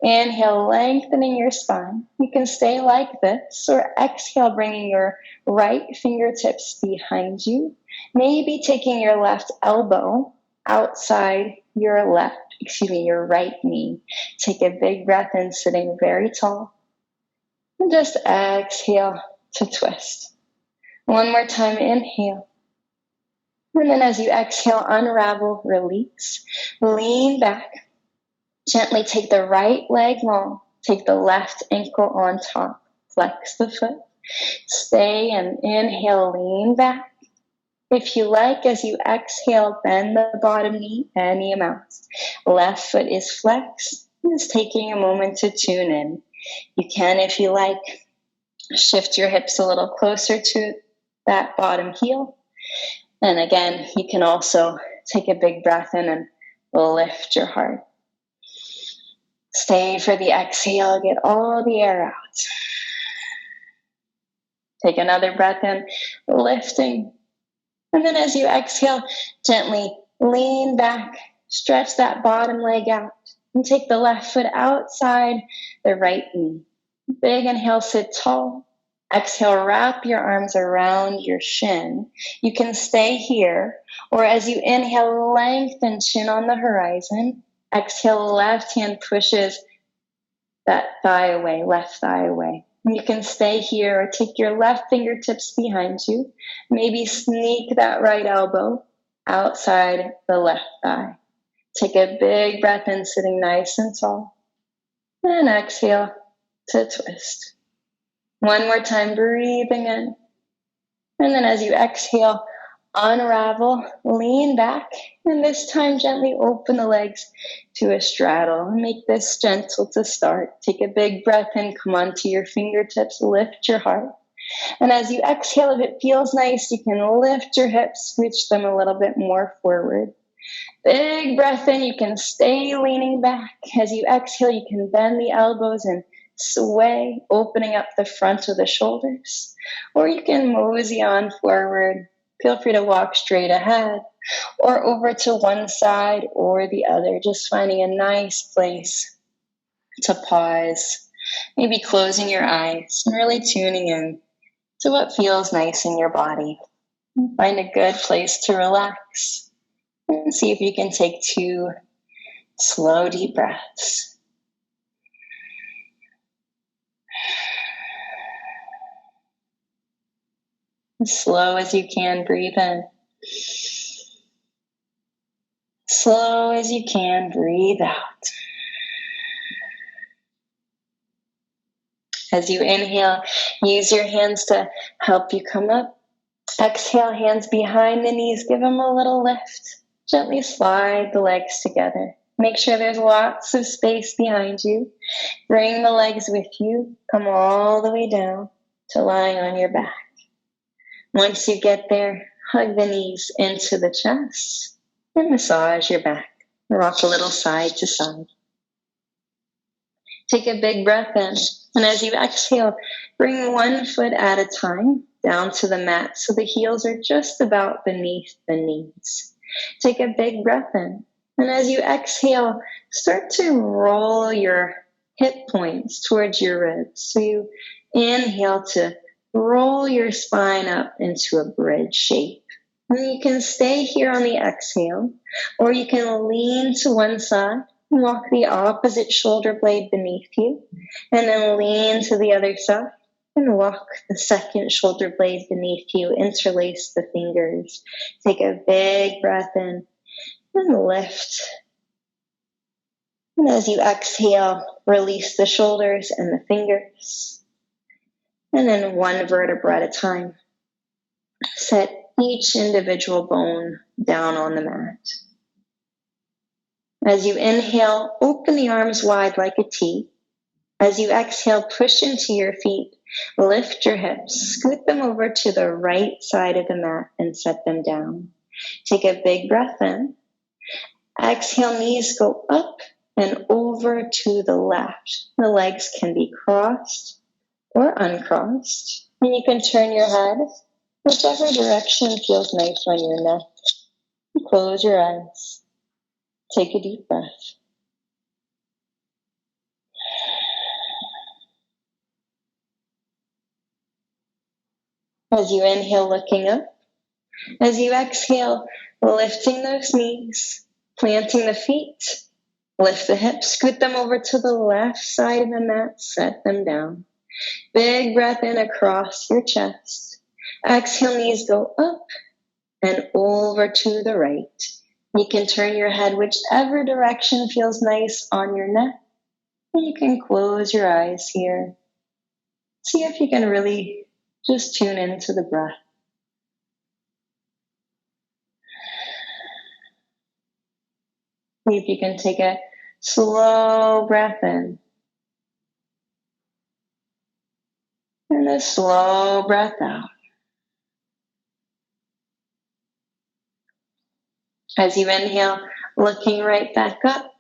Inhale, lengthening your spine. You can stay like this, or exhale, bringing your right fingertips behind you. Maybe taking your left elbow outside your right knee. Take a big breath in, sitting very tall. And just exhale to twist. One more time, inhale. And then as you exhale, unravel, release. Lean back. Gently take the right leg long. Take the left ankle on top. Flex the foot. Stay and inhale, lean back. If you like, as you exhale, bend the bottom knee any amount. Left foot is flexed. Just taking a moment to tune in. You can, if you like, shift your hips a little closer to that bottom heel. And again, you can also take a big breath in and lift your heart. Stay for the exhale. Get all the air out. Take another breath in, lifting. And then as you exhale, gently lean back, stretch that bottom leg out, and take the left foot outside the right knee. Big inhale, sit tall. Exhale, wrap your arms around your shin. You can stay here, or as you inhale, lengthen chin on the horizon. Exhale, left hand pushes that thigh away, left thigh away. You can stay here or take your left fingertips behind you. Maybe sneak that right elbow outside the left thigh. Take a big breath in, sitting nice and tall. And exhale to twist. One more time, breathing in. And then as you exhale, unravel, lean back, and this time gently open the legs to a straddle. Make this gentle to start. Take a big breath in, come onto your fingertips, lift your heart. And as you exhale, if it feels nice, you can lift your hips, reach them a little bit more forward. Big breath in, you can stay leaning back. As you exhale, you can bend the elbows and sway, opening up the front of the shoulders. Or you can mosey on forward. Feel free to walk straight ahead or over to one side or the other, just finding a nice place to pause, maybe closing your eyes and really tuning in to what feels nice in your body. Find a good place to relax and see if you can take 2 slow, deep breaths. As slow as you can, breathe in. Slow as you can, breathe out. As you inhale, use your hands to help you come up. Exhale, hands behind the knees, give them a little lift. Gently slide the legs together. Make sure there's lots of space behind you. Bring the legs with you. Come all the way down to lying on your back. Once you get there, hug the knees into the chest and massage your back. Rock a little side to side. Take a big breath in, and as you exhale, bring one foot at a time down to the mat so the heels are just about beneath the knees. Take a big breath in, and as you exhale, start to roll your hip points towards your ribs. So you inhale to roll your spine up into a bridge shape. And you can stay here on the exhale, or you can lean to one side, walk the opposite shoulder blade beneath you, and then lean to the other side and walk the second shoulder blade beneath you. Interlace the fingers. Take a big breath in and lift. And as you exhale, release the shoulders and the fingers. And then one vertebra at a time. Set each individual bone down on the mat. As you inhale, open the arms wide like a T. As you exhale, push into your feet. Lift your hips. Scoot them over to the right side of the mat and set them down. Take a big breath in. Exhale, knees go up and over to the left. The legs can be crossed or uncrossed. And you can turn your head whichever direction feels nice on your neck. Close your eyes. Take a deep breath. As you inhale, looking up. As you exhale, lifting those knees, planting the feet. Lift the hips, scoot them over to the left side of the mat, set them down. Big breath in across your chest. Exhale, knees go up and over to the right. You can turn your head whichever direction feels nice on your neck. And you can close your eyes here. See if you can really just tune into the breath. See if you can take a slow breath in. And a slow breath out. As you inhale, looking right back up.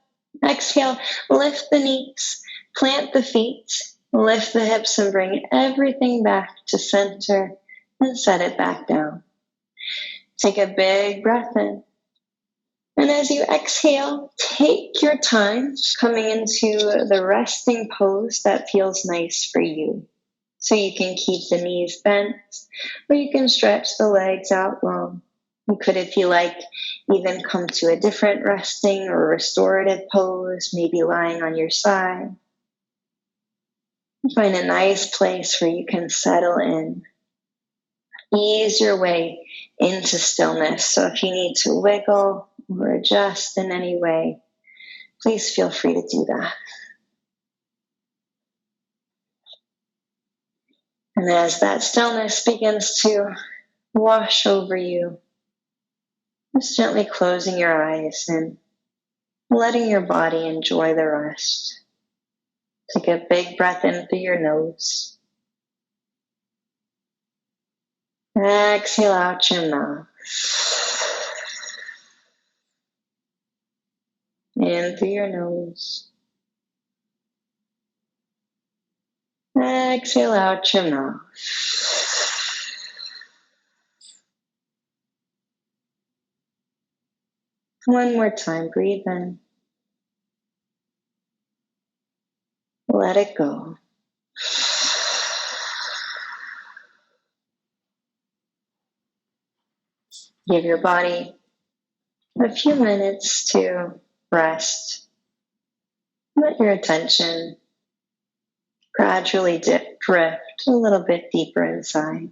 Exhale, lift the knees, plant the feet, lift the hips and bring everything back to center and set it back down. Take a big breath in. And as you exhale, take your time coming into the resting pose that feels nice for you. So you can keep the knees bent, or you can stretch the legs out long. You could, if you like, even come to a different resting or restorative pose, maybe lying on your side. Find a nice place where you can settle in. Ease your way into stillness. So if you need to wiggle or adjust in any way, please feel free to do that. And as that stillness begins to wash over you, just gently closing your eyes and letting your body enjoy the rest. Take a big breath in through your nose. Exhale out your mouth. In through your nose. Exhale out your mouth. One more time, breathe in. Let it go. Give your body a few minutes to rest. Let your attention gradually drift a little bit deeper inside.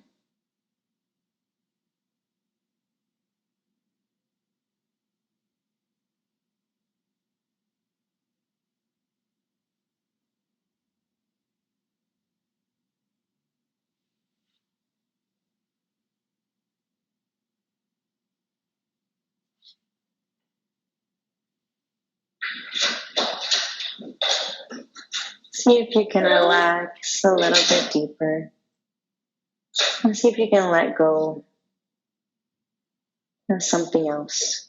See if you can relax a little bit deeper. And see if you can let go of something else.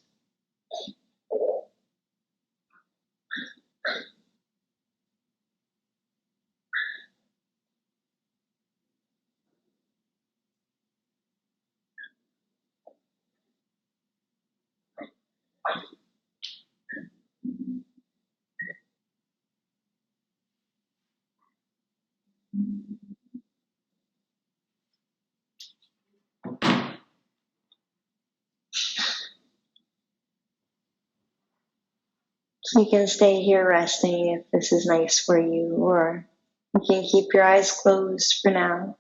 You can stay here resting if this is nice for you, or you can keep your eyes closed for now.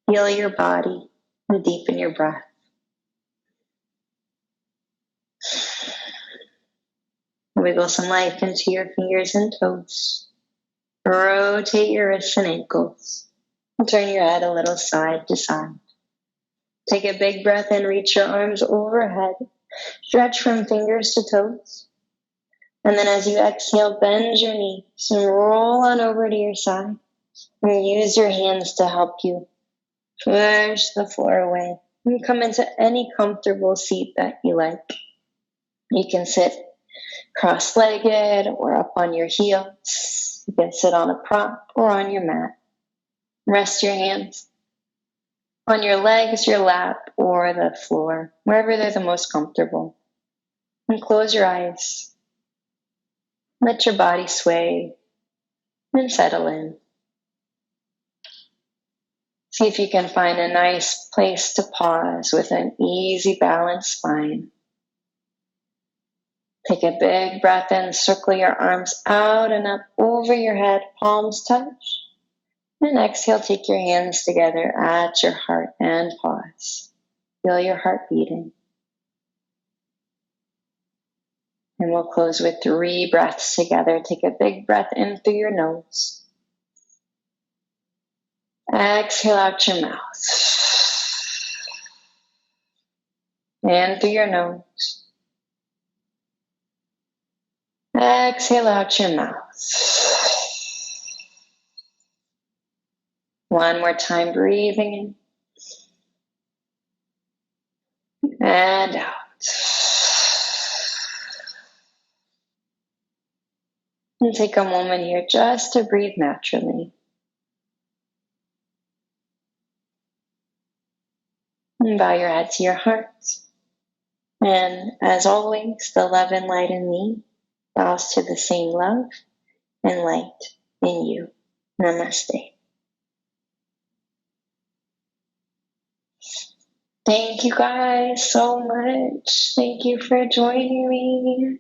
Feel your body and deepen your breath. Wiggle some life into your fingers and toes. Rotate your wrists and ankles. And turn your head a little side to side. Take a big breath in, reach your arms overhead. Stretch from fingers to toes. And then as you exhale, bend your knees and roll on over to your side. And use your hands to help you push the floor away. You come into any comfortable seat that you like. You can sit cross-legged or up on your heels. You can sit on a prop or on your mat. Rest your hands on your legs, your lap, or the floor, wherever they're the most comfortable. And close your eyes. Let your body sway and settle in. See if you can find a nice place to pause with an easy, balanced spine. Take a big breath in, circle your arms out and up over your head, palms touch. And exhale, take your hands together at your heart and pause. Feel your heart beating. And we'll close with 3 breaths together. Take a big breath in through your nose. Exhale out your mouth. In through your nose. Exhale out your mouth. One more time, breathing in and out. And take a moment here just to breathe naturally. And bow your head to your heart. And as always, the love and light in me bows to the same love and light in you. Namaste. Thank you guys so much. Thank you for joining me.